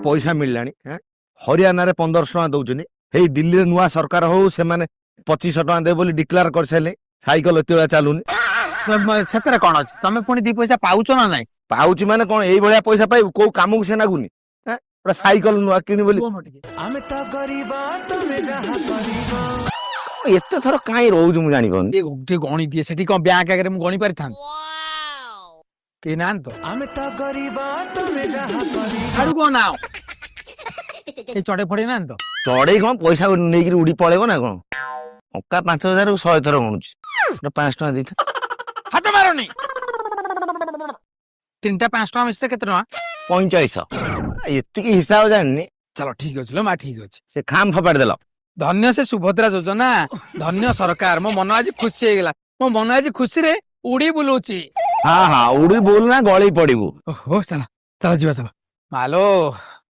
पैसा मिललानी हरियाणा रे 1500 टका दउछनी हे दिल्ली रे नुआ सरकार हो से माने 2500 टका दे बोली डिक्लेयर कर साइले साइकिल एतेला चालुनी सेतरे कोन अछि तमे पुनी 2 पैसा पाउछ ना नाही पाउची माने कोन एई भलिया पैसा पाइ को काम को से नागुनी पूरा साइकिल नुआ किनी बोली आमे त गरीबा तमे जहा करीबा एते थर काई रहू मु जानि कोन ते गणी दिए सेठी कोन बैंक आगे मु गणी पारि थान के नान तो आमे त गरीबा तमे जहा करीबा आडू कोन नाउ ए चढ़े पड़े ना तो चढ़े कौन पैसा नहीं उड़ी पड़ेब ना कौन अक्का 5000 को 100 थर गणुची 5 टका देता हाथ मारोनी तीनटा 5 टका मिसते केते टका 45 एतिकी हिसाब जाननी चलो ठीक अछि लो मा ठीक अछि से खाम फपाड़ देलो धन्य से सुभद्रा योजना धन्य सरकार मो मन आज खुशी हे गेला मो मन आज खुशी रे उड़ी बुलुची हाँ हाँ उड़ी बोल ना गली पड़िबू ओहो चला चला जीवा चला मालो